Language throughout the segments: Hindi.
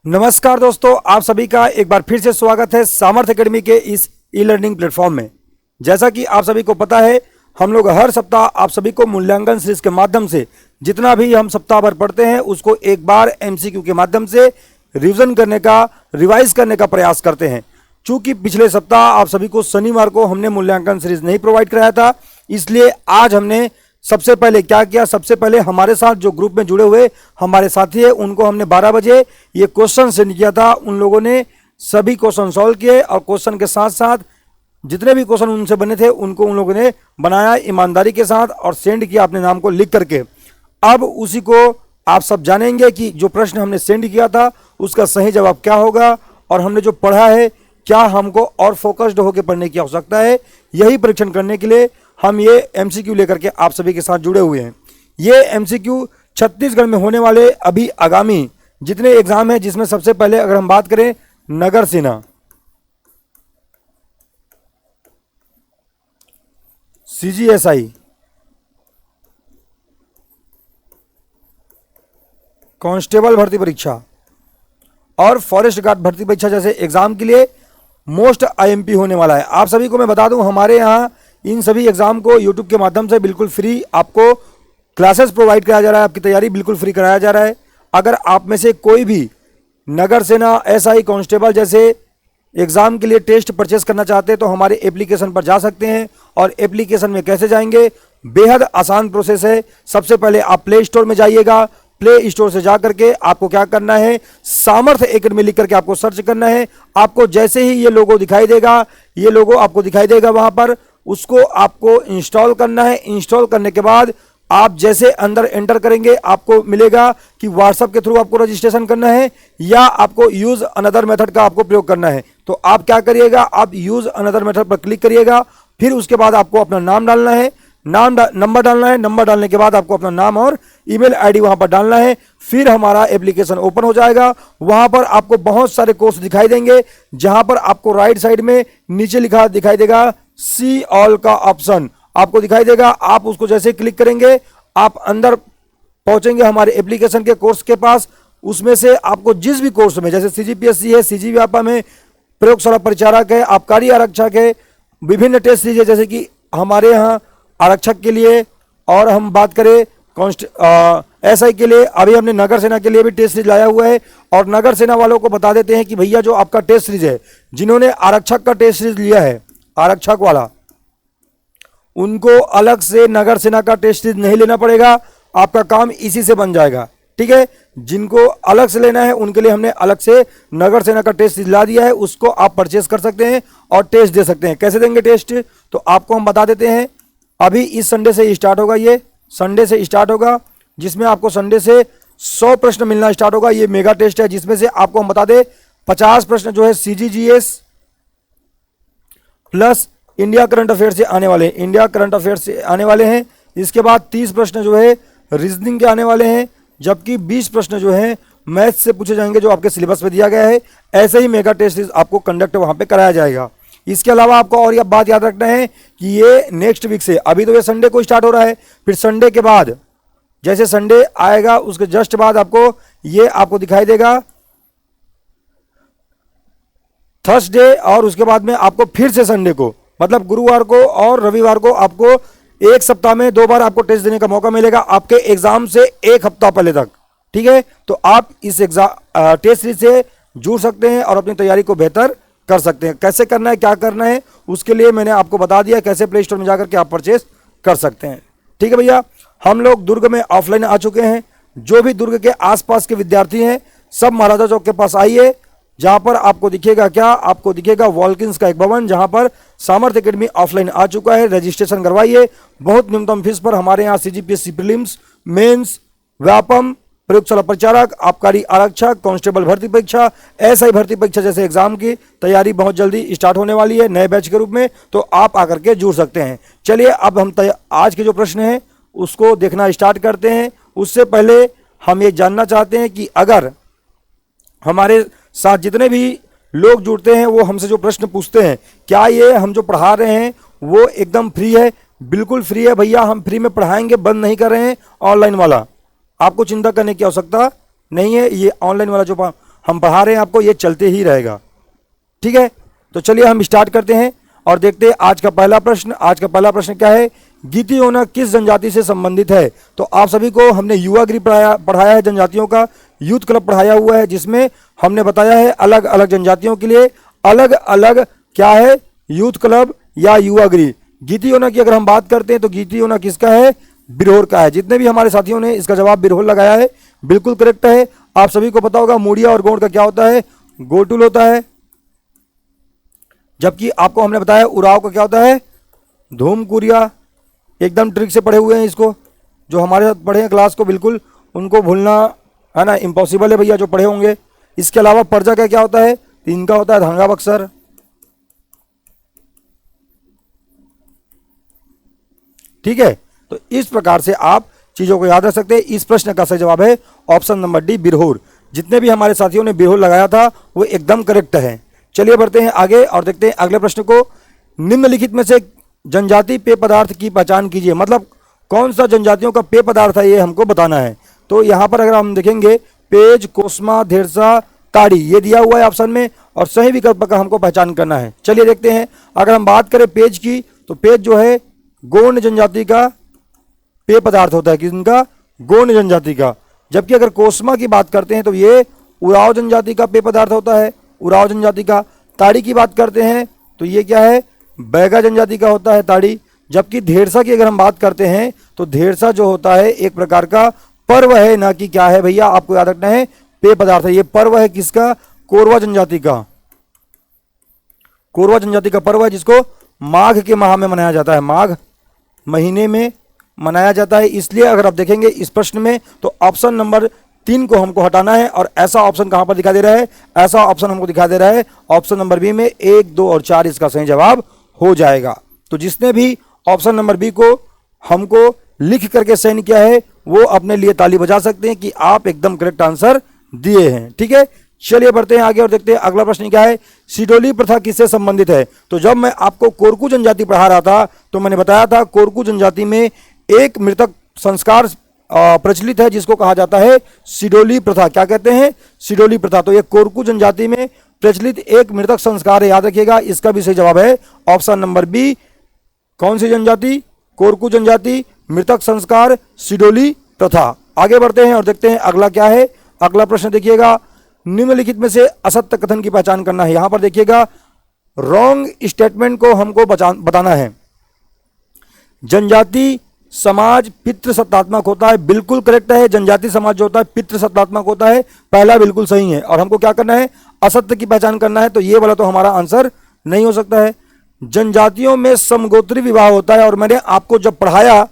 नमस्कार दोस्तों, आप सभी का एक बार फिर से स्वागत है सामर्थ्य एकेडमी के इस ई लर्निंग प्लेटफॉर्म में। जैसा कि आप सभी को पता है, हम लोग हर सप्ताह आप सभी को मूल्यांकन सीरीज के माध्यम से जितना भी हम सप्ताह भर पढ़ते हैं उसको एक बार एमसीक्यू के माध्यम से रिवीजन करने का, रिवाइज करने का प्रयास करते हैं। चूंकि पिछले सप्ताह आप सभी को शनिवार को हमने मूल्यांकन सीरीज नहीं प्रोवाइड कराया था, इसलिए आज हमने सबसे पहले क्या किया, सबसे पहले हमारे साथ जो ग्रुप में जुड़े हुए हमारे साथी है उनको हमने 12 बजे ये क्वेश्चन सेंड किया था। उन लोगों ने सभी क्वेश्चन सॉल्व किए और क्वेश्चन के साथ साथ जितने भी क्वेश्चन उनसे बने थे उनको उन लोगों ने बनाया ईमानदारी के साथ और सेंड किया अपने नाम को लिख करके। अब उसी को आप सब जानेंगे कि जो प्रश्न हमने सेंड किया था उसका सही जवाब क्या होगा और हमने जो पढ़ा है क्या हमको और फोकस्ड होकर पढ़ने की आवश्यकता है। यही परीक्षण करने के लिए हम ये एमसीक्यू लेकर के आप सभी के साथ जुड़े हुए हैं। ये एमसीक्यू छत्तीसगढ़ में होने वाले अभी आगामी जितने एग्जाम हैं, जिसमें सबसे पहले अगर हम बात करें नगर सेना, सीजीएसआई, कांस्टेबल भर्ती परीक्षा और फॉरेस्ट गार्ड भर्ती परीक्षा जैसे एग्जाम के लिए मोस्ट आईएमपी होने वाला है। आप सभी को मैं बता दूं, हमारे यहाँ इन सभी एग्जाम को यूट्यूब के माध्यम से बिल्कुल फ्री आपको क्लासेस प्रोवाइड कराया जा रहा है, आपकी तैयारी बिल्कुल फ्री कराया जा रहा है। अगर आप में से कोई भी नगर सेना, एसआई, कांस्टेबल जैसे एग्जाम के लिए टेस्ट परचेस करना चाहते हैं तो हमारे एप्लीकेशन पर जा सकते हैं। और एप्लीकेशन में कैसे जाएंगे, बेहद आसान प्रोसेस है। सबसे पहले आप प्ले स्टोर में जाइएगा, प्ले स्टोर से जाकर के आपको क्या करना है, सामर्थ्य एकेडमी लिख करके आपको सर्च करना है। आपको जैसे ही ये लोगो दिखाई देगा, ये लोगो आपको दिखाई देगा वहां पर, उसको आपको इंस्टॉल करना है। इंस्टॉल करने के बाद आप जैसे अंदर एंटर करेंगे आपको मिलेगा कि व्हाट्सएप के थ्रू आपको रजिस्ट्रेशन करना है या आपको यूज अनदर मेथड का आपको प्रयोग करना है। तो आप क्या करिएगा, आप यूज अनदर मेथड पर क्लिक करिएगा। फिर उसके बाद आपको अपना नाम डालना है, नंबर डालना है। नंबर डालने के बाद आपको अपना नाम और ईमेल आईडी वहां पर डालना है। फिर हमारा एप्लीकेशन ओपन हो जाएगा। वहां पर आपको बहुत सारे कोर्स दिखाई देंगे, जहां पर आपको राइट साइड में नीचे लिखा दिखाई देगा सी ऑल का ऑप्शन आपको दिखाई देगा। आप उसको जैसे क्लिक करेंगे आप अंदर पहुंचेंगे हमारे एप्लीकेशन के कोर्स के पास। उसमें से आपको जिस भी कोर्स में, जैसे सीजीपीएससी है, सीजी व्यापम है, प्रयोगशाला परिचारक है, आबकारी आरक्षक है, विभिन्न टेस्ट सीरीज है, जैसे कि हमारे यहाँ आरक्षक के लिए, और हम बात करें एसआई के लिए, अभी हमने नगर सेना के लिए भी टेस्ट सीरीज लाया हुआ है। और नगर सेना वालों को बता देते हैं कि भैया जो आपका टेस्ट सीरीज है, जिन्होंने आरक्षक का टेस्ट सीरीज लिया है, आरक्षक वाला, उनको अलग से नगर सेना का टेस्ट सीरीज नहीं लेना पड़ेगा, आपका काम इसी से बन जाएगा। ठीक है, जिनको अलग से लेना है उनके लिए हमने अलग से नगर सेना का टेस्ट सीरीज ला दिया है, उसको आप परचेस कर सकते हैं और टेस्ट दे सकते हैं। कैसे देंगे टेस्ट, तो आपको हम बता देते हैं। अभी इस संडे से स्टार्ट होगा, ये संडे से स्टार्ट होगा, जिसमें आपको संडे से 100 प्रश्न मिलना स्टार्ट होगा। ये मेगा टेस्ट है, जिसमें से आपको हम बता दें 50 प्रश्न जो है CGGS plus India current affair से आने वाले हैं, इंडिया करंट अफेयर से आने वाले हैं। इसके बाद 30 प्रश्न जो है रीजनिंग के आने वाले हैं, जबकि 20 प्रश्न जो है मैथ से पूछे जाएंगे जो आपके सिलेबस में दिया गया है। ऐसे ही मेगा टेस्ट आपको कंडक्ट वहां पे कराया जाएगा। इसके अलावा आपको और यह बात याद रखना है कि ये नेक्स्ट वीक से, अभी तो ये संडे को स्टार्ट हो रहा है, फिर संडे के बाद जैसे संडे आएगा उसके जस्ट बाद आपको ये आपको दिखाई देगा थर्सडे, और उसके बाद में आपको फिर से संडे को, मतलब गुरुवार को और रविवार को आपको एक सप्ताह में 2 बार आपको टेस्ट देने का मौका मिलेगा आपके एग्जाम से 1 हफ्ता पहले तक। ठीक है, तो आप इस एग्जाम टेस्ट सीरीज से जुड़ सकते हैं और अपनी तैयारी को बेहतर कर सकते हैं। कैसे करना है, क्या करना है, उसके लिए मैंने आपको बता दिया कैसे प्ले स्टोर में जाकर के आप परचेस कर सकते हैं। ठीक है भैया, हम लोग दुर्ग में ऑफलाइन आ चुके हैं। जो भी दुर्ग के आसपास के विद्यार्थी हैं सब महाराजा चौक के पास आइए, जहां पर आपको दिखेगा क्या, आपको दिखेगा वॉल्किंस का एक भवन, जहां पर सामर्थ्य एकेडमी ऑफलाइन आ चुका है। रजिस्ट्रेशन करवाइए बहुत न्यूनतम फीस पर। हमारे यहाँ सीजीपीएससी प्रीलिम्स, मेंस, व्यापम, प्रयोगशाला परिचारक, आबकारी आरक्षक, कांस्टेबल भर्ती परीक्षा, एसआई भर्ती परीक्षा जैसे एग्जाम की तैयारी बहुत जल्दी स्टार्ट होने वाली है नए बैच के रूप में, तो आप आकर के जुड़ सकते हैं। चलिए अब हम आज के जो प्रश्न हैं उसको देखना स्टार्ट करते हैं। उससे पहले हम ये जानना चाहते हैं कि अगर हमारे साथ जितने भी लोग जुड़ते हैं वो हमसे जो प्रश्न पूछते हैं, क्या ये हम जो पढ़ा रहे हैं वो एकदम फ्री है? बिल्कुल फ्री है भैया, हम फ्री में पढ़ाएंगे, बंद नहीं कर रहे हैं। ऑनलाइन वाला आपको चिंता करने की आवश्यकता नहीं है। ये ऑनलाइन वाला जो हम पढ़ा रहे हैं आपको, ये चलते ही रहेगा। ठीक है, तो चलिए हम स्टार्ट करते हैं और देखते हैं आज का पहला प्रश्न। आज का पहला प्रश्न क्या है, गीती होना किस जनजाति से संबंधित है। तो आप सभी को हमने युवागृह पढ़ाया है, जनजातियों का यूथ क्लब पढ़ाया हुआ है, जिसमें हमने बताया है अलग अलग जनजातियों के लिए अलग अलग क्या है, यूथ क्लब या युवागृह। गीती होना की अगर हम बात करते हैं तो गीती होना किसका है, बिरहोर का है। जितने भी हमारे साथियों ने इसका जवाब बिरहोर लगाया है बिल्कुल करेक्ट है। आप सभी को पता होगा मूडिया और गोंड का क्या होता है, गोटुल होता है, जबकि आपको हमने बताया उराव का क्या होता है, धूमकुरिया। एकदम ट्रिक से पढ़े हुए हैं इसको, जो हमारे साथ पढ़े हैं क्लास को, बिल्कुल उनको भूलना है ना इम्पॉसिबल है भैया, जो पढ़े होंगे। इसके अलावा पर्जा का क्या होता है, तो इनका होता है धांगा बक्सर। ठीक है, तो इस प्रकार से आप चीजों को याद रख सकते हैं। इस प्रश्न का सही जवाब है ऑप्शन नंबर डी, बिरहोर। जितने भी हमारे साथियों ने बिरहोर लगाया था वो एकदम करेक्ट है। चलिए बढ़ते हैं आगे और देखते हैं अगले प्रश्न को। निम्नलिखित में से जनजाति पेय पदार्थ की पहचान कीजिए। मतलब कौन सा जनजातियों का पेय पदार्थ है ये हमको बताना है। तो यहां पर अगर हम देखेंगे पेज, कोस्मा, धेरसा, ताड़ी, ये दिया हुआ है ऑप्शन में और सही विकल्प का हमको पहचान करना है। चलिए देखते हैं। अगर हम बात करें पेज की, तो पेज जो है गोंड जनजाति का पेय पदार्थ होता है, किनका, गोंड जनजाति का। जबकि अगर कोस्मा की बात करते हैं तो ये उराव जनजाति का पेय पदार्थ होता है, उराव जनजाति का। ताड़ी की बात करते हैं तो ये क्या है, बैगा जनजाति का होता है ताड़ी। जबकि धेरसा की अगर हम बात करते हैं तो धेरसा जो होता है एक प्रकार का पर्व है, ना कि क्या है भैया, आपको याद रखना है पेय पदार्थ है। ये पर्व है किसका, कोरवा जनजाति का। कोरवा जनजाति का पर्व है जिसको माघ के माह में मनाया जाता है, माघ महीने में मनाया जाता है। इसलिए अगर आप देखेंगे इस प्रश्न में तो ऑप्शन नंबर 3 को हमको हटाना है। और ऐसा ऑप्शन कहां पर दिखा दे रहा है, ऐसा ऑप्शन हमको दिखा दे रहा है ऑप्शन नंबर बी में 1, 2 और 4 इसका सही जवाब हो जाएगा। तो जिसने भी ऑप्शन नंबर बी को हमको लिख करके साइन किया है वो अपने लिए ताली बजा सकते हैं कि आप एकदम करेक्ट आंसर दिए हैं। ठीक है, चलिए बढ़ते हैं आगे और देखते हैं अगला प्रश्न क्या है। सिडोली प्रथा किससे संबंधित है। तो जब मैं आपको कोरकू जनजाति पढ़ा रहा था तो मैंने बताया था कोरकू जनजाति में एक मृतक संस्कार प्रचलित है जिसको कहा जाता है सिडोली प्रथा। क्या कहते हैं, सिडोली प्रथा। तो ये कोरकू जनजाति में प्रचलित एक मृतक संस्कार है, याद रखिएगा। इसका भी सही जवाब है ऑप्शन नंबर बी। कौन सी जनजाति, कोरकू जनजाति, मृतक संस्कार, सिडोली प्रथा। आगे बढ़ते हैं और देखते हैं अगला क्या है। अगला प्रश्न देखिएगा, निम्नलिखित में से असत्य कथन की पहचान करना है। यहां पर देखिएगा रॉन्ग स्टेटमेंट को हमको बताना है। जनजाति समाज पितृसत्तात्मक होता है, बिल्कुल करेक्ट है। जनजाति समाज जो होता है पितृसत्तात्मक होता है, पहला बिल्कुल सही है। और हमको क्या करना है, असत्य की पहचान करना है। तो ये वाला तो हमारा आंसर नहीं हो सकता है। जनजातियों में समगोत्री विवाह होता है और मैंने आपको जब पढ़ाया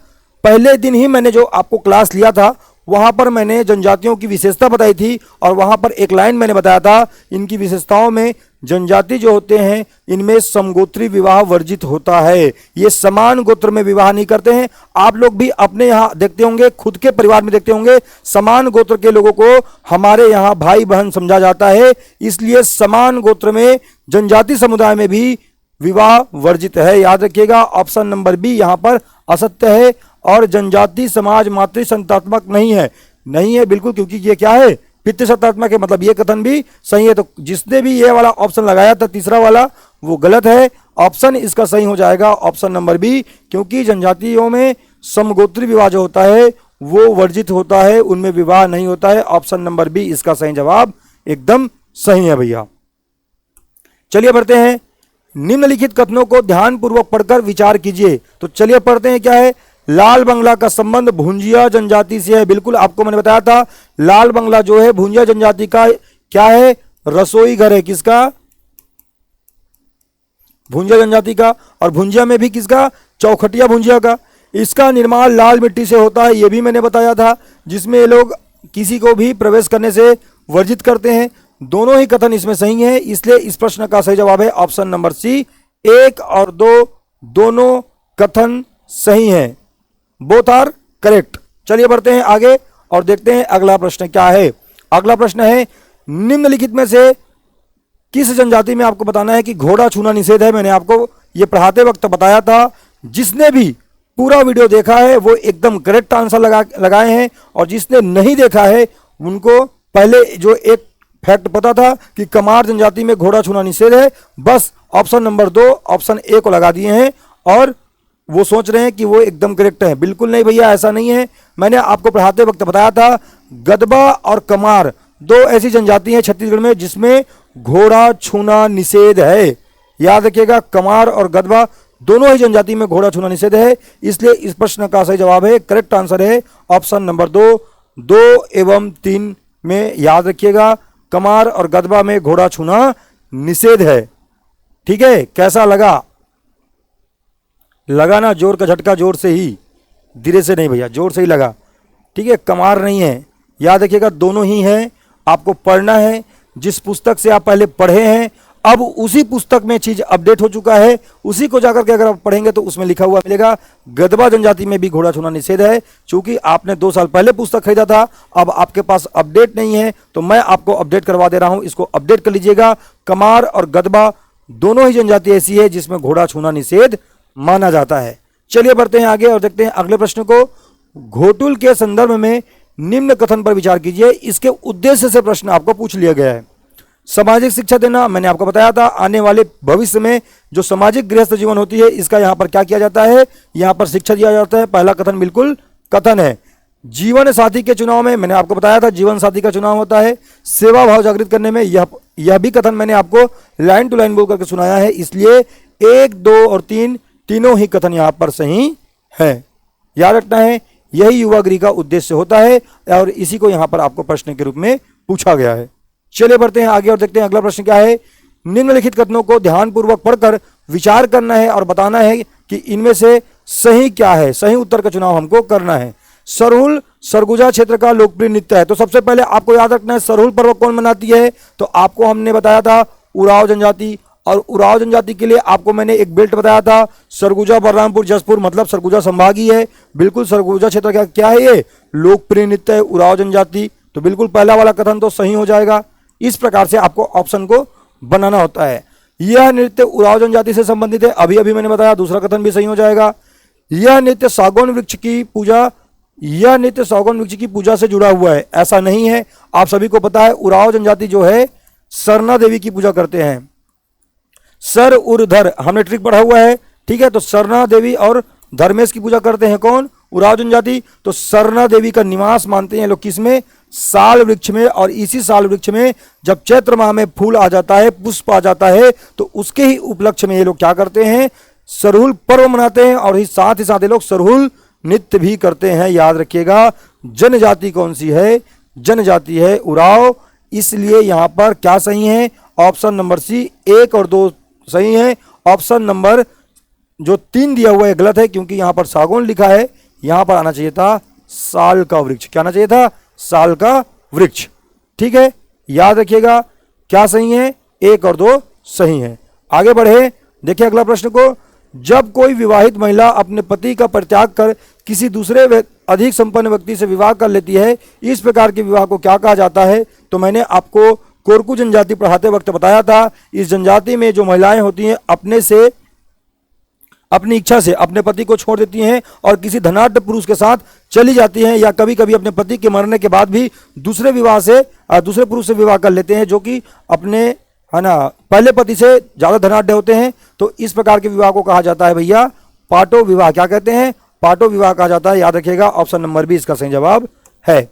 पहले दिन ही मैंने जो आपको क्लास लिया था वहां पर मैंने जनजातियों की विशेषता बताई थी और वहां पर एक लाइन मैंने बताया था, इनकी विशेषताओं में जनजाति जो होते हैं इनमें समगोत्री विवाह वर्जित होता है। ये समान गोत्र में विवाह नहीं करते हैं। आप लोग भी अपने यहाँ देखते होंगे, खुद के परिवार में देखते होंगे, समान गोत्र के लोगों को हमारे यहाँ भाई बहन समझा जाता है। इसलिए समान गोत्र में जनजाति समुदाय में भी विवाह वर्जित है। याद रखिएगा ऑप्शन नंबर बी यहाँ पर असत्य है। और जनजाति समाज मातृ संतात्मक नहीं है, नहीं है बिल्कुल, क्योंकि ये क्या है, पितृसत्तात्मक है। मतलब ये कथन भी सही है। तो जिसने भी ये वाला ऑप्शन लगाया था तीसरा वाला वो गलत है। ऑप्शन इसका सही हो जाएगा ऑप्शन नंबर बी, क्योंकि जनजातियों में समगोत्री विवाह जो होता है वो वर्जित होता है, उनमें विवाह नहीं होता है। ऑप्शन नंबर बी इसका सही जवाब एकदम सही है भैया। चलिए बढ़ते हैं, निम्नलिखित कथनों को ध्यानपूर्वक पढ़कर विचार कीजिए। तो चलिए पढ़ते हैं क्या है। लाल बंगला का संबंध भुंजिया जनजाति से है। बिल्कुल आपको मैंने बताया था लाल बंगला जो है भुंजिया जनजाति का क्या है, रसोई घर है। किसका, भुंजिया जनजाति का। और भुंजिया में भी किसका, चौखटिया भुंजिया का। इसका निर्माण लाल मिट्टी से होता है, यह भी मैंने बताया था, जिसमें ये लोग किसी को भी प्रवेश करने से वर्जित करते हैं। दोनों ही कथन इसमें सही है, इसलिए इस प्रश्न का सही जवाब है ऑप्शन नंबर सी। 1 और 2 दोनों कथन सही हैं, बोथ आर करेक्ट। चलिए बढ़ते हैं आगे और देखते हैं अगला प्रश्न क्या है। अगला प्रश्न है, निम्नलिखित में से किस जनजाति में आपको बताना है कि घोड़ा छूना निषेध है। मैंने आपको ये पढ़ाते वक्त बताया था। जिसने भी पूरा वीडियो देखा है वो एकदम करेक्ट आंसर लगाए हैं और जिसने नहीं देखा है उनको पहले जो एक फैक्ट पता था कि कमार जनजाति में घोड़ा छूना निषेध है, बस ऑप्शन नंबर 2 ऑप्शन ए को लगा दिए हैं और वो सोच रहे हैं कि वो एकदम करेक्ट है। बिल्कुल नहीं भैया, ऐसा नहीं है। मैंने आपको पढ़ाते वक्त बताया था गदबा और कमार दो ऐसी जनजाति हैं छत्तीसगढ़ में जिसमें घोड़ा छूना निषेध है। याद रखिएगा, कमार और गदबा दोनों ही जनजाति में घोड़ा छूना निषेध है, इसलिए इस प्रश्न का सही जवाब है, करेक्ट आंसर है ऑप्शन नंबर 2, 2 एवं 3 में। याद रखिएगा, कमार और गदबा में घोड़ा छूना निषेध है। ठीक है, कैसा लगा? लगा ना? जोर का झटका जोर से ही, धीरे से नहीं भैया, जोर से ही लगा। ठीक है, कमार नहीं है। याद रखिएगा, दोनों ही हैं, आपको पढ़ना है। जिस पुस्तक से आप पहले पढ़े हैं अब उसी पुस्तक में चीज अपडेट हो चुका है, उसी को जाकर के अगर आप पढ़ेंगे तो उसमें लिखा हुआ मिलेगा गदबा जनजाति में भी घोड़ा छूना निषेध है। चूंकि आपने 2 साल पहले पुस्तक खरीदा था, अब आपके पास अपडेट नहीं है तो मैं आपको अपडेट करवा दे रहा हूं, इसको अपडेट कर लीजिएगा। कमार और गदबा दोनों ही जनजाति ऐसी है जिसमें घोड़ा छूना निषेध माना जाता है। चलिए बढ़ते हैं आगे और देखते हैं अगले प्रश्न को। घोटुल के संदर्भ में निम्न कथन पर विचार कीजिए। इसके उद्देश्य से प्रश्न आपको पूछ लिया गया है। सामाजिक शिक्षा देना, मैंने आपको बताया था आने वाले भविष्य में जो सामाजिक गृहस्थ जीवन होती है इसका यहां पर क्या किया जाता है, यहां पर शिक्षा दिया जाता है। पहला कथन बिल्कुल कथन है। जीवन साथी के चुनाव में मैंने आपको बताया था जीवन साथी का चुनाव होता है। सेवा भाव जागृत करने में यह भी कथन मैंने आपको लाइन टू लाइन बोल करके सुनाया है, इसलिए 1, 2 और 3 तीनों ही कथन यहां पर सही है। याद रखना है, यही युवा गृह का उद्देश्य होता है और इसी को यहां पर आपको प्रश्न के रूप में पूछा गया है। चलिए बढ़ते हैं आगे और देखते हैं अगला प्रश्न क्या है। निम्नलिखित कथनों को ध्यानपूर्वक पढ़कर विचार करना है और बताना है कि इनमें से सही क्या है। सही उत्तर का चुनाव हमको करना है। सरहुल सरगुजा क्षेत्र का लोकप्रिय नृत्य है। तो सबसे पहले आपको याद रखना है सरहुल पर्व कौन मनाती है, तो आपको हमने बताया था उराव जनजाति, और उराव जनजाति के लिए आपको मैंने एक बेल्ट बताया था सरगुजा बलरामपुर जसपुर, मतलब सरगुजा संभाग ही है। बिल्कुल सरगुजा क्षेत्र क्या है, ये लोकप्रिय नृत्य है उराव जनजाति। तो बिल्कुल पहला वाला कथन तो सही हो जाएगा। इस प्रकार से आपको ऑप्शन को बनाना होता है। यह नृत्य उराव जनजाति से संबंधित है, अभी अभी मैंने बताया, दूसरा कथन भी सही हो जाएगा। यह नृत्य सागौन वृक्ष की पूजा से जुड़ा हुआ है, ऐसा नहीं है। आप सभी को पता है उराव जनजाति जो है सरना देवी की पूजा करते हैं। सर उर्धर हमने ट्रिक पढ़ा हुआ है, ठीक है। तो सरना देवी और धर्मेश की पूजा करते हैं कौन, उराव जनजाति। तो सरना देवी का निवास मानते हैं लोग किसमें, साल वृक्ष में। और इसी साल वृक्ष में जब चैत्र माह में फूल आ जाता है, पुष्प आ जाता है, तो उसके ही उपलक्ष्य में ये लोग क्या करते हैं, सरहुल पर्व मनाते हैं और साथ ही साथ ये लोग सरहुल नृत्य भी करते हैं। याद रखिएगा, जनजाति कौन सी है, जनजाति है उराव। इसलिए यहां पर क्या सही है, ऑप्शन नंबर सी 1 और 2 सही है। ऑप्शन नंबर जो 3 दिया हुआ है गलत है, क्योंकि यहां पर सागौन लिखा है, यहां पर आना चाहिए था साल का वृक्ष। क्या आना चाहिए था, साल का वृक्ष। ठीक है, याद रखिएगा क्या सही है, 1 और 2 सही है। आगे बढ़े, देखिए अगला प्रश्न को। जब कोई विवाहित महिला अपने पति का परित्याग कर किसी दूसरे अधिक संपन्न व्यक्ति से विवाह कर लेती है, इस प्रकार के विवाह को क्या कहा जाता है। तो मैंने आपको कोरकू जनजाति पढ़ाते वक्त बताया था, इस जनजाति में जो महिलाएं होती हैं अपनी इच्छा से अपने पति को छोड़ देती हैं और किसी धनाढ्य पुरुष के साथ चली जाती हैं, या कभी कभी अपने पति के मरने के बाद भी दूसरे पुरुष से विवाह कर लेते हैं, जो कि अपने है ना पहले पति से ज्यादा धनाढ्य होते हैं। तो इस प्रकार के विवाह को कहा जाता है भैया पाटो विवाह। क्या कहते हैं, पाटो विवाह कहा जाता है। याद रखिएगा, ऑप्शन नंबर बी इसका सही जवाब है।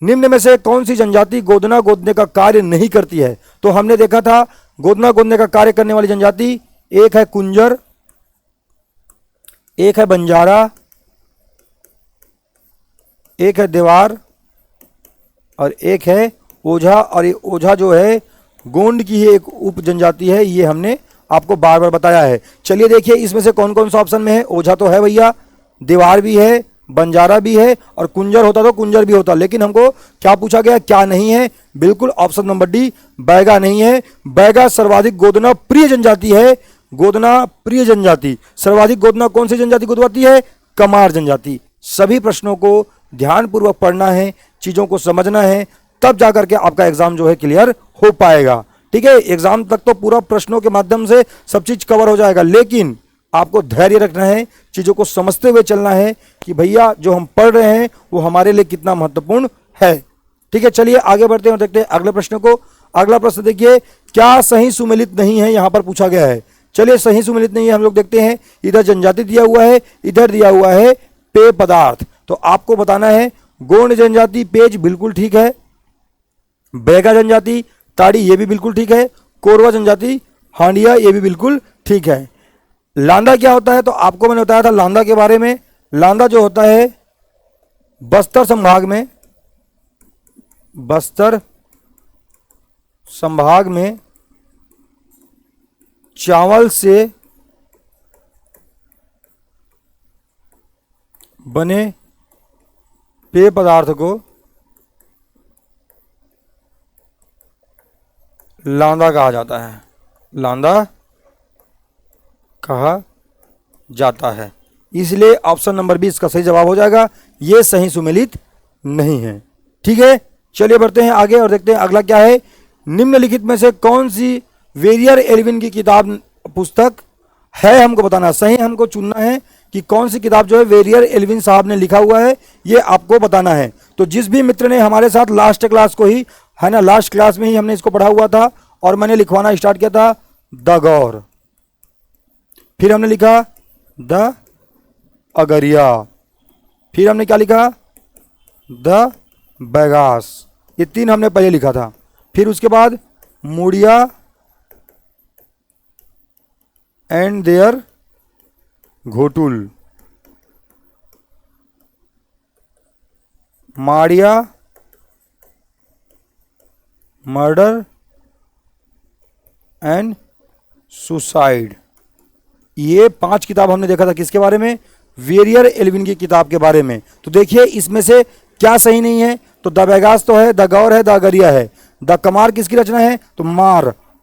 निम्न में से कौन सी जनजाति गोदना गोदने का कार्य नहीं करती है। तो हमने देखा था गोदना गोदने का कार्य करने वाली जनजाति, एक है कुंजर, एक है बंजारा, एक है देवार और एक है ओझा। और ये ओझा जो है गोंड की ही एक उप जनजाति है, ये हमने आपको बार बार बताया है। चलिए देखिए इसमें से कौन कौन सा ऑप्शन में है। ओझा तो है भैया, देवार भी है, बंजारा भी है और कुंजर होता तो कुंजर भी होता, लेकिन हमको क्या पूछा गया, क्या नहीं है। बिल्कुल ऑप्शन नंबर डी बैगा नहीं है। बैगा सर्वाधिक गोदना प्रिय जनजाति है। गोदना प्रिय जनजाति, सर्वाधिक गोदना कौन सी जनजाति गोदवाती है, कमार जनजाति। सभी प्रश्नों को ध्यानपूर्वक पढ़ना है, चीजों को समझना है, तब जाकर के आपका एग्जाम जो है क्लियर हो पाएगा। ठीक है, एग्जाम तक तो पूरा प्रश्नों के माध्यम से सब चीज कवर हो जाएगा, लेकिन आपको धैर्य रखना है, चीजों को समझते हुए चलना है कि भैया जो हम पढ़ रहे हैं वो हमारे लिए कितना महत्वपूर्ण है। ठीक है, चलिए आगे बढ़ते हैं और देखते हैं अगले प्रश्न को। अगला प्रश्न देखिए, क्या सही सुमेलित नहीं है, यहां पर पूछा गया है। चलिए सही सुमेलित नहीं है, हम लोग देखते हैं। इधर जनजाति दिया हुआ है, इधर दिया हुआ है पेय पदार्थ। तो आपको बताना है गोंड जनजाति पेज बिल्कुल ठीक है, बैगा जनजाति ताड़ी ये भी बिल्कुल ठीक है, कोरवा जनजाति हांडिया ये भी बिल्कुल ठीक है। लांदा क्या होता है, तो आपको मैंने बताया था लांदा के बारे में। लांदा जो होता है बस्तर संभाग में चावल से बने पेय पदार्थ को लांदा कहा जाता है, लांदा कहा जाता है। इसलिए ऑप्शन नंबर 20 का सही जवाब हो जाएगा। ये सही सुमेलित नहीं है। ठीक है, चलिए बढ़ते हैं आगे और देखते हैं अगला क्या है। निम्नलिखित में से कौन सी वेरियर एल्विन की किताब पुस्तक है, हमको बताना, सही हमको चुनना है कि कौन सी किताब जो है वेरियर एल्विन साहब ने लिखा हुआ है, ये आपको बताना है। तो जिस भी मित्र ने हमारे साथ लास्ट क्लास को ही है ना, लास्ट क्लास में ही हमने इसको पढ़ा हुआ था और मैंने लिखवाना स्टार्ट किया था द गौर, फिर हमने लिखा द अगरिया, फिर हमने क्या लिखा द बैगास, ये 3 हमने पहले लिखा था। फिर उसके बाद Muria and their Ghotul, Maria murder and suicide, ये 5 किताब हमने देखा था। किसके बारे में, वेरियर एल्विन की किताब के बारे में। तो देखिए इसमें से क्या सही नहीं है, तो द बैगास तो है, द गौर है, द अगरिया है। द कमार किसकी रचना है, तो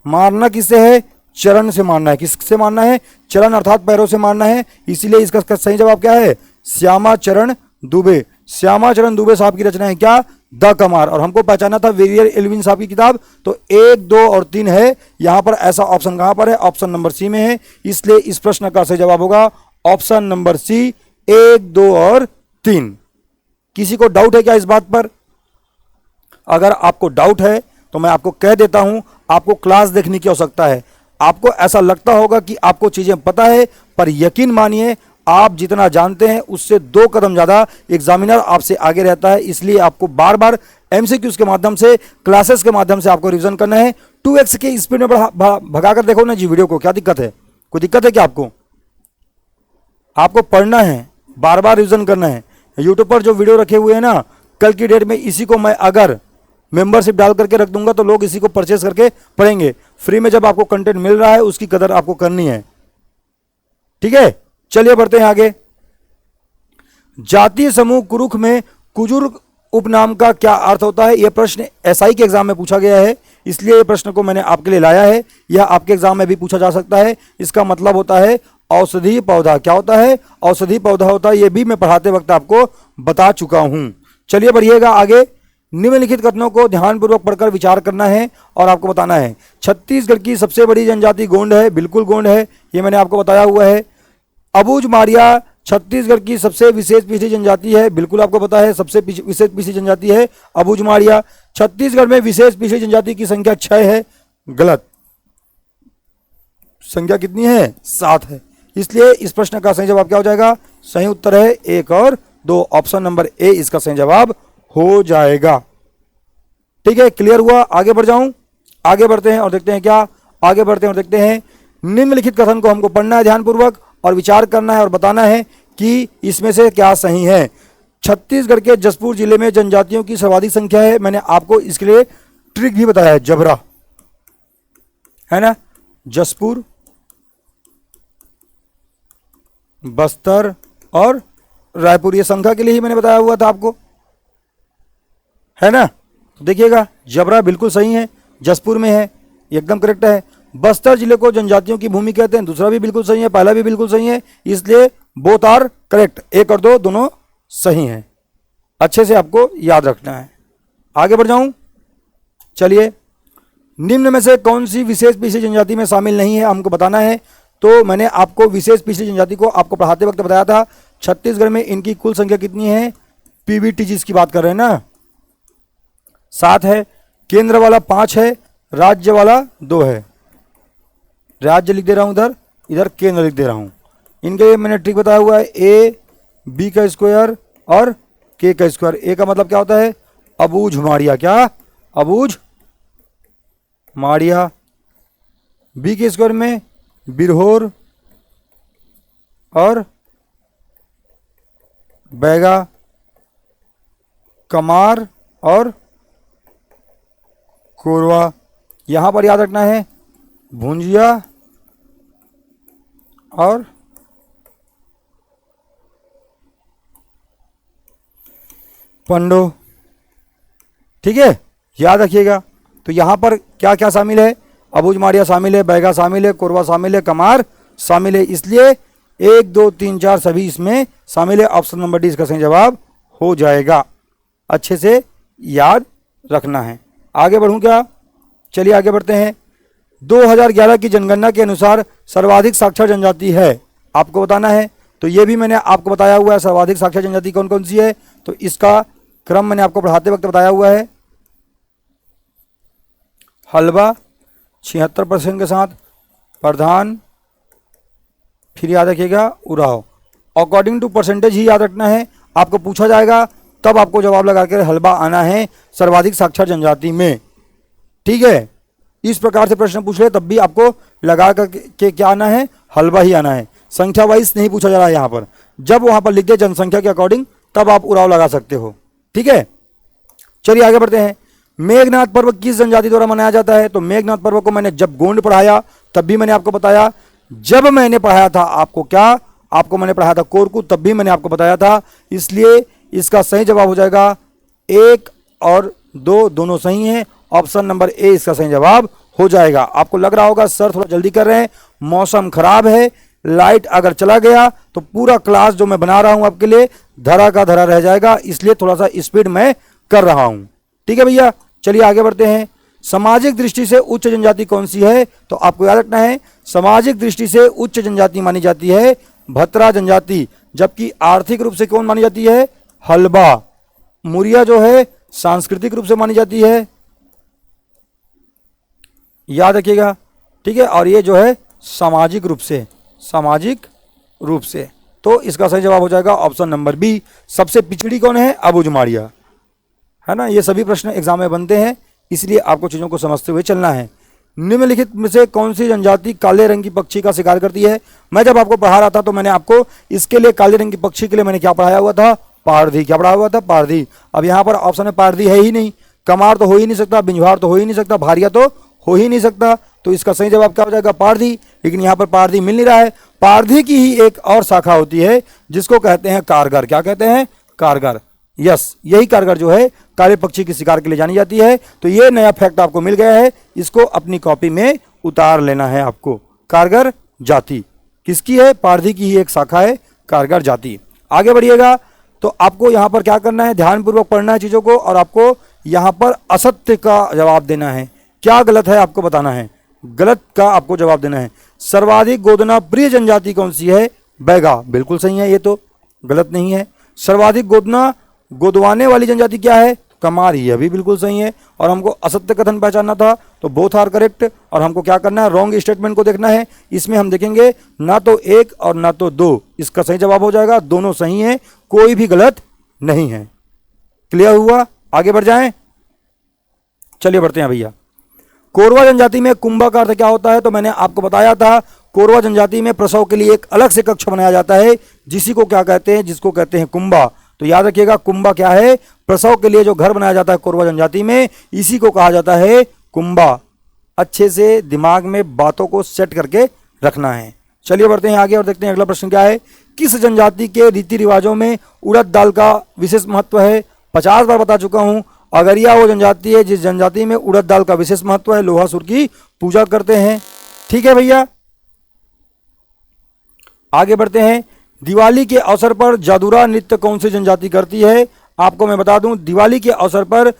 मारना किससे है, चरण से मारना है। किससे मारना है, चरण अर्थात पैरों से मारना है। इसीलिए इसका सही जवाब क्या है, श्यामा चरण दुबे। श्यामा चरण दुबे साहब की रचना है क्या, द कमार। और हमको पहचाना था वेरियर एल्विन साहब की किताब, तो 1, 2 और 3 है यहाँ पर। ऐसा ऑप्शन कहाँ पर है, ऑप्शन नंबर सी में है। इसलिए इस प्रश्न का सही जवाब होगा ऑप्शन नंबर सी, 1, 2 और 3। किसी को डाउट है क्या इस बात पर? अगर आपको डाउट है तो मैं आपको कह देता हूं, आपको क्लास देखने की आवश्यकता है। आपको ऐसा लगता होगा कि आपको चीजें पता है, पर यकीन मानिए आप जितना जानते हैं उससे 2 कदम ज्यादा एग्जामिनर आपसे आगे रहता है। इसलिए आपको बार बार एमसीक्यूज के माध्यम से, क्लासेस के माध्यम से आपको रिवीजन करना है। 2x के स्पीड में भगा कर देखो ना जी वीडियो को, क्या दिक्कत है, कोई दिक्कत है क्या आपको? आपको पढ़ना है, बार बार रिवीजन करना है। यूट्यूब पर जो वीडियो रखे हुए हैं ना, कल की डेट में इसी को मैं अगर मेंबरशिप डाल करके रख दूंगा तो लोग इसी को परचेस करके पढ़ेंगे। फ्री में जब आपको कंटेंट मिल रहा है उसकी कदर आपको करनी है। ठीक है, चलिए बढ़ते हैं आगे। जातीय समूह कुरुख में कुजुर उपनाम का क्या अर्थ होता है? यह प्रश्न एसआई के एग्जाम में पूछा गया है, इसलिए यह प्रश्न को मैंने आपके लिए लाया है। यह आपके एग्जाम में भी पूछा जा सकता है। इसका मतलब होता है औषधि पौधा। क्या होता है? औषधि पौधा होता है। यह भी मैं पढ़ाते वक्त आपको बता चुका हूं। चलिए बढ़िएगा आगे। निम्नलिखित कथनों को ध्यानपूर्वक पढ़कर विचार करना है और आपको बताना है। छत्तीसगढ़ की सबसे बड़ी जनजाति गोंड है, बिल्कुल गोंड है, ये मैंने आपको बताया हुआ है। अबूझ मारिया छत्तीसगढ़ की सबसे विशेष पिछड़ी जनजाति है, बिल्कुल आपको पता है, सबसे विशेष पिछड़ी जनजाति है अबूझ मारिया। छत्तीसगढ़ में विशेष पिछड़ी जनजाति की संख्या 6 है, गलत। संख्या कितनी है? 7 है। इसलिए इस प्रश्न का सही जवाब क्या हो जाएगा? सही उत्तर है 1 और 2, ऑप्शन नंबर ए इसका सही जवाब हो जाएगा। ठीक है, क्लियर हुआ? आगे बढ़ जाऊं, आगे बढ़ते हैं और देखते हैं क्या, आगे बढ़ते हैं और देखते हैं। निम्नलिखित कथन को हमको पढ़ना है ध्यानपूर्वक और विचार करना है और बताना है कि इसमें से क्या सही है। छत्तीसगढ़ के जसपुर जिले में जनजातियों की सर्वाधिक संख्या है। मैंने आपको इसके लिए ट्रिक भी बताया है, जबरा है ना, जसपुर, बस्तर और रायपुर, ये संख्या के लिए ही मैंने बताया हुआ था आपको, है ना। देखिएगा जबरा बिल्कुल सही है, जसपुर में है, एकदम करेक्ट है। बस्तर जिले को जनजातियों की भूमि कहते हैं, दूसरा भी बिल्कुल सही है, पहला भी बिल्कुल सही है। इसलिए बोथ आर करेक्ट, 1 और 2 दोनों सही हैं। अच्छे से आपको याद रखना है। आगे बढ़ जाऊं, चलिए। निम्न में से कौन सी विशेष पिछड़ी जनजाति में शामिल नहीं है, हमको बताना है। तो मैंने आपको विशेष पिछड़ी जनजाति को आपको पढ़ाते वक्त बताया था। छत्तीसगढ़ में इनकी कुल संख्या कितनी है? पीबीटी जिसकी बात कर रहे हैं ना, 7 है, केंद्र वाला 5 है, राज्य वाला 2 है। राज्य लिख दे रहा हूं इधर, इधर केंद्र लिख दे रहा हूं। इनके मैंने ट्रिक बताया हुआ है, ए बी का स्क्वायर और के का स्क्वायर। ए का मतलब क्या होता है, अबूझ माड़िया, क्या अबूझ माड़िया। बी के स्क्वायर में बिरहोर और बैगा, कमार और कोरवा। यहां पर याद रखना है भुंजिया और पंडो, ठीक है, याद रखिएगा। तो यहां पर क्या क्या शामिल है, अबूझ माड़िया शामिल है, बैगा शामिल है, कोरवा शामिल है, कमार शामिल है, इसलिए 1 2 3 4 सभी इसमें शामिल है। ऑप्शन नंबर डी इसका सही जवाब हो जाएगा। अच्छे से याद रखना है। आगे बढ़ूं क्या, चलिए आगे बढ़ते हैं। 2011 की जनगणना के अनुसार सर्वाधिक साक्षर जनजाति है, आपको बताना है। तो ये भी मैंने आपको बताया हुआ है, सर्वाधिक साक्षर जनजाति कौन कौन सी है। तो इसका क्रम मैंने आपको पढ़ाते वक्त बताया हुआ है। हलवा 76% के साथ, प्रधान, फिर याद रखिएगा उराव। अकॉर्डिंग टू परसेंटेज ही याद रखना है, आपको पूछा जाएगा तब आपको जवाब लगा कर हलवा आना है सर्वाधिक साक्षर जनजाति में, ठीक है। इस प्रकार से प्रश्न पूछ ले तब भी आपको लगा करके क्या आना है, हलवा ही आना है। संख्या वाइज नहीं पूछा जा रहा है यहाँ पर, जब वहां पर लिख दे जनसंख्या के अकॉर्डिंग तब आप उराव लगा सकते हो, ठीक है। चलिए आगे बढ़ते हैं। मेघनाथ पर्व किस जनजाति द्वारा मनाया जाता है। तो मेघनाथ पर्व को मैंने जब गोंड पढ़ाया तब भी मैंने आपको बताया, जब मैंने पढ़ाया था आपको क्या, आपको मैंने पढ़ाया था कोरकू, तब भी मैंने आपको बताया था। इसलिए इसका सही जवाब हो जाएगा 1 और 2 दोनों सही हैं। ऑप्शन नंबर ए इसका सही जवाब हो जाएगा। आपको लग रहा होगा सर थोड़ा जल्दी कर रहे हैं, मौसम खराब है, लाइट अगर चला गया तो पूरा क्लास जो मैं बना रहा हूं आपके लिए धरा का धरा रह जाएगा, इसलिए थोड़ा सा स्पीड में कर रहा हूं, ठीक है भैया। चलिए आगे बढ़ते हैं। सामाजिक दृष्टि से उच्च जनजाति कौन सी है। तो आपको याद रखना है सामाजिक दृष्टि से उच्च जनजाति मानी जाती है भत्रा जनजाति, जबकि आर्थिक रूप से कौन मानी जाती है, हलबा। मुरिया जो है सांस्कृतिक रूप से मानी जाती है, याद रखिएगा, ठीक है। और ये जो है सामाजिक रूप से, सामाजिक रूप से। तो इसका सही जवाब हो जाएगा ऑप्शन नंबर बी। सबसे पिछड़ी कौन है, अबूझ माड़िया, है ना। ये सभी प्रश्न एग्जाम में बनते हैं, इसलिए आपको चीजों को समझते हुए चलना है। निम्नलिखित में से कौन सी जनजाति काले रंग की पक्षी का शिकार करती है। मैं जब आपको पढ़ा रहा था तो मैंने आपको इसके लिए काले रंग की पक्षी के लिए मैंने क्या पढ़ाया हुआ था, पारधी। क्या पढ़ाया हुआ था, पारधी। अब यहाँ पर ऑप्शन में पारधी है ही नहीं, कमार तो हो ही नहीं सकता, बिंजवार तो हो ही नहीं सकता, भारिया तो हो ही नहीं सकता। तो इसका सही जवाब क्या हो जाएगा, पारधी। लेकिन यहाँ पर पारधी मिल नहीं रहा है। पारधी की ही एक और शाखा होती है जिसको कहते हैं कारगर। क्या कहते हैं, कारगर। यस, यही कारगर जो है काले पक्षी की शिकार के लिए जानी जाती है। तो ये नया फैक्ट आपको मिल गया है, इसको अपनी कॉपी में उतार लेना है आपको। कारगर जाति किसकी है, पारधी की ही एक शाखा है कारगर जाति। आगे बढ़िएगा तो आपको यहाँ पर क्या करना है, ध्यानपूर्वक पढ़ना है चीजों को, और आपको यहाँ पर असत्य का जवाब देना है। क्या गलत है आपको बताना है, गलत का आपको जवाब देना है। सर्वाधिक गोदना प्रिय जनजाति कौन सी है, बैगा। बिल्कुल सही है, ये तो गलत नहीं है। सर्वाधिक गोदना गोदवाने वाली जनजाति क्या है, कमार। यह भी बिल्कुल सही है। और हमको असत्य कथन पहचानना था, तो बोथ आर करेक्ट। और हमको क्या करना है, रॉन्ग स्टेटमेंट को देखना है। इसमें हम देखेंगे ना तो 1 और ना तो 2, इसका सही जवाब हो जाएगा। दोनों सही हैं, कोई भी गलत नहीं है। क्लियर हुआ, आगे बढ़ जाएं। चलिए बढ़ते हैं भैया। कोरवा जनजाति में कुंभा का अर्थ क्या होता है। तो मैंने आपको बताया था कोरवा जनजाति में प्रसव के लिए एक अलग से कक्ष बनाया जाता है, जिसी को क्या कहते हैं, जिसको कहते हैं कुंभा। तो याद रखिएगा कुंभा क्या है, प्रसव के लिए जो घर बनाया जाता है कोरवा जनजाति में, इसी को कहा जाता है कुंभा। अच्छे से दिमाग में बातों को सेट करके रखना है। चलिए बढ़ते हैं आगे और देखते हैं अगला प्रश्न क्या है। किस जनजाति के रीति रिवाजों में उड़द दाल का विशेष महत्व है। 50 बार बता चुका हूं, अगरिया वो जनजाति है जिस जनजाति में उड़द दाल का विशेष महत्व है, लोहासुर की पूजा करते हैं, ठीक है भैया। आगे बढ़ते हैं। दिवाली के अवसर पर जादूरा नृत्य कौन सी जनजाति करती है। आपको मैं बता दूं, दिवाली के अवसर पर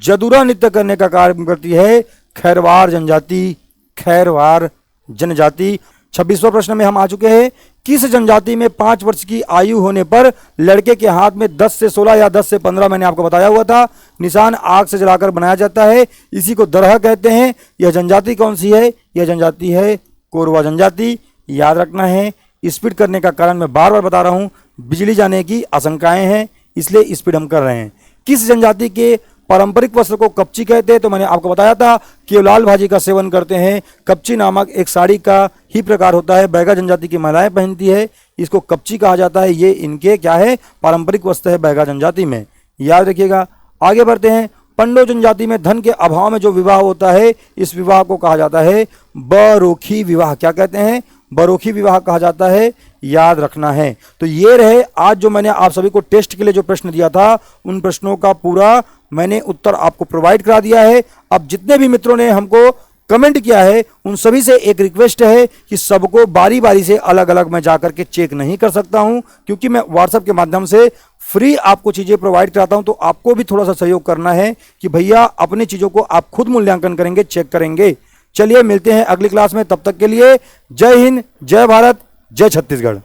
जादूरा नृत्य करने का कार्य करती है खैरवार जनजाति। खैरवार जनजाति। 26वां प्रश्न में हम आ चुके हैं किस जनजाति में 5 वर्ष की आयु होने पर लड़के के हाथ में 10 से 16 या 10 से 15 मैंने आपको बताया हुआ था निशान आग से जलाकर बनाया जाता है, इसी को दरह कहते हैं। यह जनजाति कौन सी है? यह जनजाति है कोरवा जनजाति। याद रखना है। स्पीड करने का कारण मैं बार बार बता रहा हूं, बिजली जाने की आशंकाएं हैं, इसलिए स्पीड हम कर रहे हैं। किस जनजाति के पारंपरिक वस्त्र को कपची कहते हैं? तो मैंने आपको बताया था केवलाल भाजी का सेवन करते हैं। कपची नामक एक साड़ी का ही प्रकार होता है, बैगा जनजाति की महिलाएं पहनती है, इसको कपची कहा जाता है। ये इनके क्या है? पारंपरिक वस्त्र है बैगा जनजाति में। याद रखिएगा। आगे बढ़ते हैं। पंडो जनजाति में धन के अभाव में जो विवाह होता है, इस विवाह को कहा जाता है बरोखी विवाह। क्या कहते हैं? बरोखी विवाह कहा जाता है। याद रखना है। तो ये रहे आज जो मैंने आप सभी को टेस्ट के लिए जो प्रश्न दिया था, उन प्रश्नों का पूरा मैंने उत्तर आपको प्रोवाइड करा दिया है। अब जितने भी मित्रों ने हमको कमेंट किया है, उन सभी से एक रिक्वेस्ट है कि सबको बारी बारी से अलग अलग मैं जाकर के चेक नहीं कर सकता हूं, क्योंकि मैं व्हाट्सएप के माध्यम से फ्री आपको चीजें प्रोवाइड कराता हूं। तो आपको भी थोड़ा सा सहयोग करना है कि भैया अपनी चीजों को आप खुद मूल्यांकन करेंगे, चेक करेंगे। चलिए मिलते हैं अगली क्लास में, तब तक के लिए जय हिंद, जय भारत, जय छत्तीसगढ़।